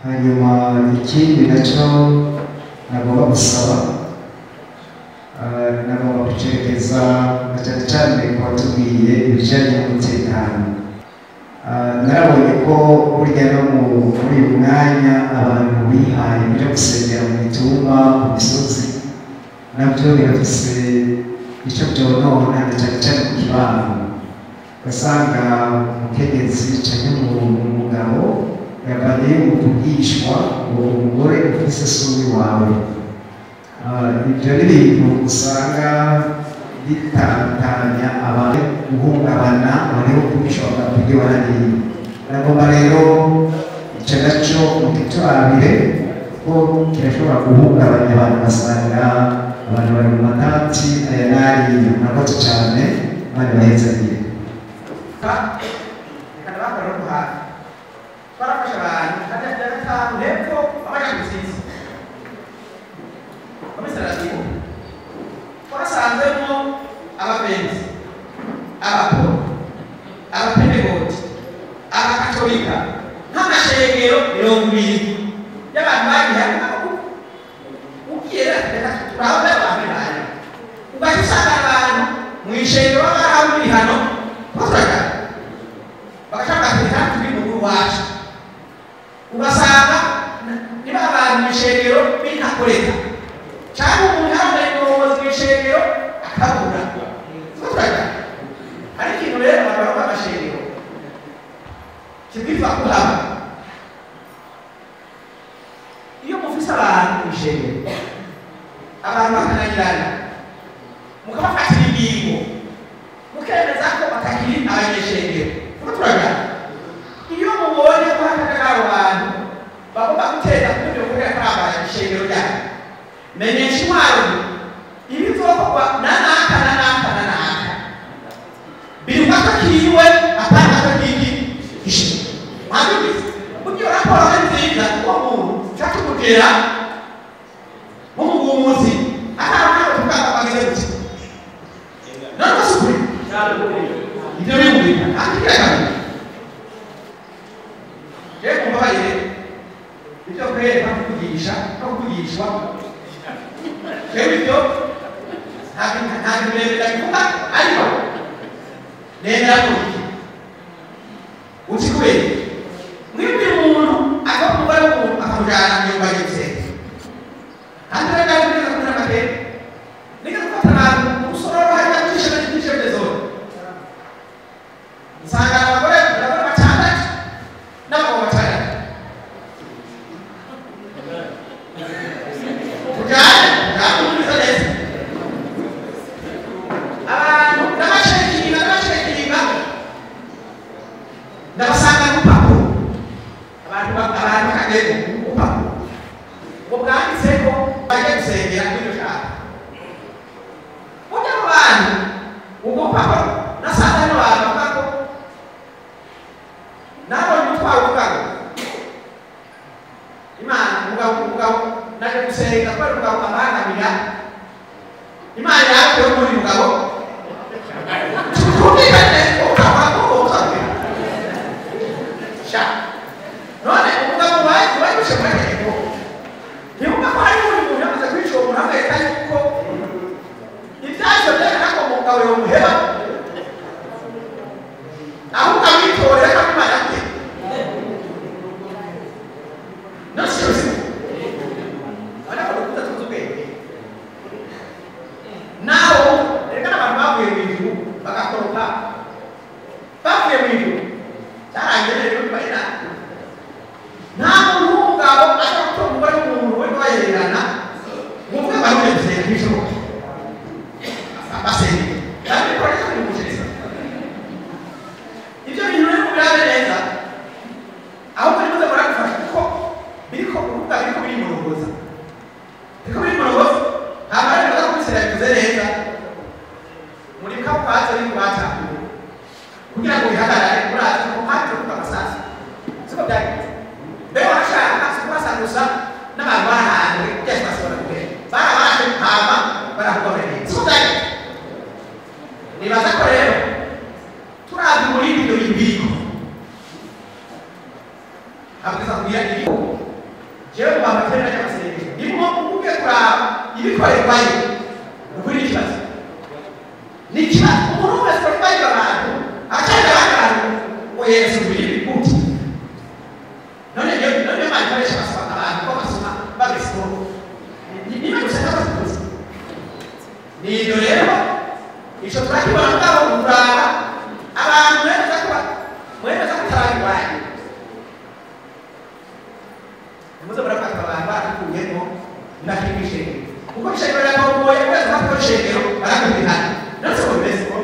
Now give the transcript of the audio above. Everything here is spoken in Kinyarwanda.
hanyuma ikindi nacyo nagomba gusaba nagomba gucerekeza na cyane cyane ku batubwiye ibijyanye n'umutekano. Narabonye ko burya no muri uyu mwanya abantu bihaye ibyo gusengera mu mitumba ku misozi nabyo birafise icyo byonona na cyane cyane ku kibano, ugasanga umukenyezi cyangwa umugabo yabaye umuvugishwa ngo umugore ufise suri wawe. Ibyo ni ibintu usanga bitandukanya abantu guhungabana bariho kubisha bakabwira barariye. Nagomba rero icyo nacyo mukitwabire ko kirashobora guhungabanya abantu, basanga abantu bari mu matati aya n'ariya. Murakoze cyane, bari bahezaniye barafasha abantu hajya bya gatanu hepfo abajya gusiza komisaratibu twasanzemo abapenzi, abaporo, abapentegoti, abakatolika nk'amashengero 20 y'abantu bagiye ubwira turabona abantu bari ugasanga abantu mu ishengero bari hano bazaga bagashaka kwitanga ibintu wacu, ugasanga niba abantu mu ishengero binakoreka cyangwa umuntu yambaye umuyobozi mu ishengero akabura turaga. Hari ikintu rero abantu b'amashengero kibwirizwa kuhaba. Iyo mufise abantu mu ishengero abantu bakanagirana mukabafatira ingingo mukemeza ko batakiri abanyeshengero turaga. Iyo mubonye ko hakagara abo bantu bagomba guteza kubyo kubera ko abaje ishengero ryabo, menyesha intwaro ibizokorwa na naka biruka kakiriwe atanga kakiki ishe mwabizi buryo raporo nziza ko muntu cyakugera mu mugumuzi akaba tukaka bageze gusa nako sukuri ibyo bimurika akikaka yego mbaye ibyo kwera kukugisha no kugishwa ibyo nta birebera kuba ariko nenda ko ukikwe mwibye umuntu akamubaye umuntu akamujana mu nyumba y'ise kandi reka neza kuna make nika gufata umusoro hajya kwishyura n'ikishe bezo nsanga abagore batandatu n'abagabo batandatu ndabasanga n'upapuro abantu bakagenda upapuro ngo bwanditseko bajya gusengera muri iyo shaka ujya mu bantu ubwo papuro nasanze n'abantu bavuga ko nabonye umutwaro uvuga ngo Imana umugabo naje gusenga kubera umugabo amangamira Imana yawe yo muri mugabo tukumvikane ukaba none umugabo wawe gushaka ko niba ko hari umuntu yamaze kwica umuntu amweka yuko ibyazo byera ko umugabo yo muheba aho ukamwitorera ko Imana ate no sirisi ana ko tutatuzuke naho reka abantu bavuye mu ijuru bagakoroka bavuye mu ijuru cyarangire rero bayira nta muntu w'umugabo ashobora gutora umugore w'umuntu we bahererana nk'uko abantu bose bishoboka basenge kandi bikora cyane mu gushiriza ibyo bintu rero birabe neza ahubwo nimuze muragufasha kuko biriko urubuga biriko birimurogoza ntabwo ari ngombwa kubisera bikoze neza muri kabukazi ariko batangiye kugira ngo bihagarare murazi ko kandi urubuga amasasu siko byagenze mbere warashaka kubasanguza n'abantu barahanwe byose basubira kugera barabashe hama barakugaburira siko byagenze. Nibaza ko rero turazi muri ibyo bibiko abwiza kugira ibiko jewe mu bamatera y'amasengesho ndimo ubuge kuraba ibikorerwayo ukuri ikibazo ni ikibazo umuntu wese urwaye abantu acana abantu ngo Yesu biri kuti none mayikoresha basaba abantu ko basoma bagesiporo niba guseka basukuza niyo rero ico turakibona ngabo kuraba abantu mwemeza kutarangwaye muzo barafata abantu bakuyemo ndakibishe kuko bishobora ko boye kweza ko shengero barakubihana nose ko bese ko